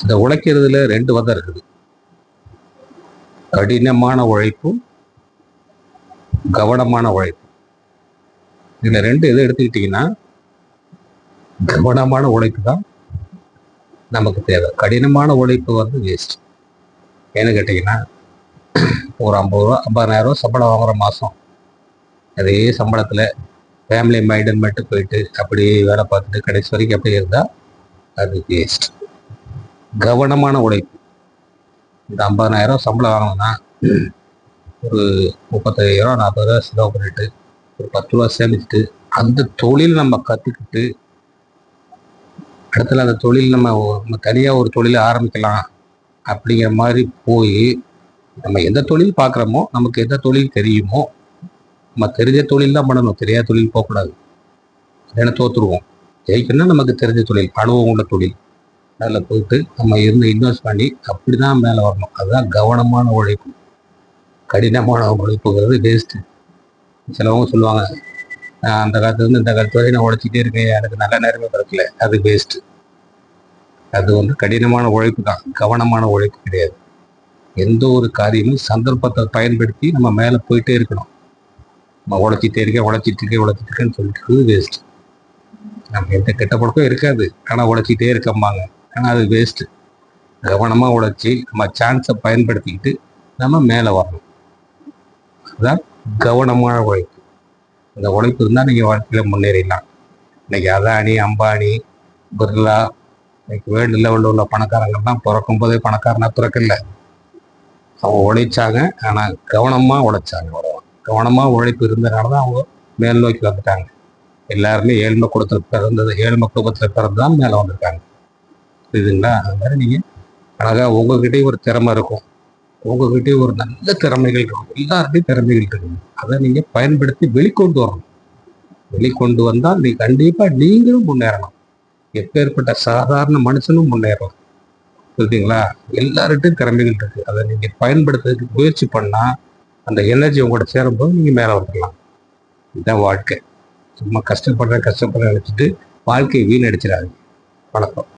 இந்த உழைக்கிறதுல 2 வகை இருக்குது. கடினமான உழைப்பும் கவனமான உழைப்பு. இதுல 2 எது எடுத்துக்கிட்டீங்கன்னா கவனமான உழைப்பு தான் நமக்கு தேவை. கடினமான உழைப்பு வேஸ்ட். ஏன்னு கேட்டீங்கன்னா ஒரு 50 ரூபா 50,000 சம்பளம் வாங்குற மாதம் அதே சம்பளத்தில் ஃபேமிலி மைண்டன் மட்டும் போயிட்டு அப்படியே வேலை பார்த்துட்டு கடைசி வரைக்கும் அப்படியே இருந்தால் அது வேஸ்ட். கவனமான உழைப்பு. இந்த 50,000 சம்பளம் வாங்கணும்னா ஒரு 35,000 40,000 செலவு பண்ணிட்டு ஒரு 10 ரூபா சேமிச்சுட்டு அந்த தொழில் நம்ம கற்றுக்கிட்டு இடத்துல அந்த தொழில் நம்ம தனியாக ஒரு தொழிலை ஆரம்பிக்கலாம் அப்படிங்கிற மாதிரி போய் நம்ம எந்த தொழில் பார்க்குறோமோ நமக்கு எந்த தொழில் தெரியுமோ நம்ம தெரிஞ்ச தொழில் தான் பண்ணணும். தெரியாத தொழில் போகக்கூடாது. ஏன்னா தோற்றுருவோம். ஜெயிக்கணும்னா நமக்கு தெரிஞ்ச தொழில், அனுபவம் உள்ள தொழில், அதில் போயிட்டு நம்ம இன்வெஸ்ட் பண்ணி அப்படி தான் மேலே வரணும். அதுதான் கவனமான உழைப்பு. கடினமான உழைப்புங்கிறது வேஸ்ட்டு. சிலவங்க சொல்லுவாங்க அந்த காலத்துலேருந்து இந்த காலத்து வரை நான் உழைச்சிட்டே இருக்கேன், எனக்கு நல்ல நேரமே கிடைக்கல. அது வேஸ்ட்டு. அது கடினமான உழைப்பு தான், கவனமான உழைப்பு கிடையாது. எந்த ஒரு காரியமும் சந்தர்ப்பத்தை பயன்படுத்தி நம்ம மேலே போயிட்டே இருக்கணும். நம்ம உழைச்சிட்டே இருக்கேன்னு சொல்லிட்டு வேஸ்ட்டு. நம்ம எந்த கெட்ட பழக்கம் இருக்காது, ஆனால் உழைச்சிட்டே இருக்கம்பாங்க. ஆனால் அது வேஸ்ட்டு. கவனமாக உழைச்சி நம்ம சான்ஸை பயன்படுத்திக்கிட்டு நம்ம மேலே வரணும். அதுதான் கவனமான உழைப்பு. இந்த உழைப்பு இருந்தால் நீங்கள் வாழ்க்கையில் முன்னேறிடலாம். இன்னைக்கு அதானி, அம்பானி, பிர்லா, இன்னைக்கு வேர்ல்டு லெவலில் உள்ள பணக்காரங்கள்லாம் பிறக்கும் போதே பணக்காரனா பிறக்கல. அவங்க உழைச்சாங்க, ஆனால் கவனமாக உழைச்சாங்க. கவனமாக உழைப்பு இருந்ததுனால தான் அவங்க மேல் நோக்கி வந்துட்டாங்க. எல்லாருமே ஏழ்மை குடும்பத்தில் பிறந்து தான் மேலே வந்திருக்காங்க. புரியுதுங்களா? அது மாதிரி நீங்கள் அழகாக உங்ககிட்டயும் ஒரு திறமை இருக்கும், உங்ககிட்டயும் ஒரு நல்ல திறமைகள் இருக்கும். எல்லாருடையும் திறமைகள் இருக்குது. அதை நீங்கள் பயன்படுத்தி வெளிக்கொண்டு வரணும். வெளிக்கொண்டு வந்தால் கண்டிப்பாக நீங்களும் முன்னேறணும். எப்பேற்பட்ட சாதாரண மனுஷனும் முன்னேறலாம். புரியுதுங்களா? எல்லார்கிட்டையும் திறமைகள் இருக்குது. அதை நீங்கள் பயன்படுத்துறதுக்கு முயற்சி பண்ணால் அந்த எனர்ஜி உங்களோட சேரும்போது நீங்கள் மேலே வந்துடலாம். இதுதான் வாழ்க்கை. சும்மா கஷ்டப்படுறேன் நினச்சிட்டு வாழ்க்கையை வீணடிச்சிடாதீங்க. வணக்கம்.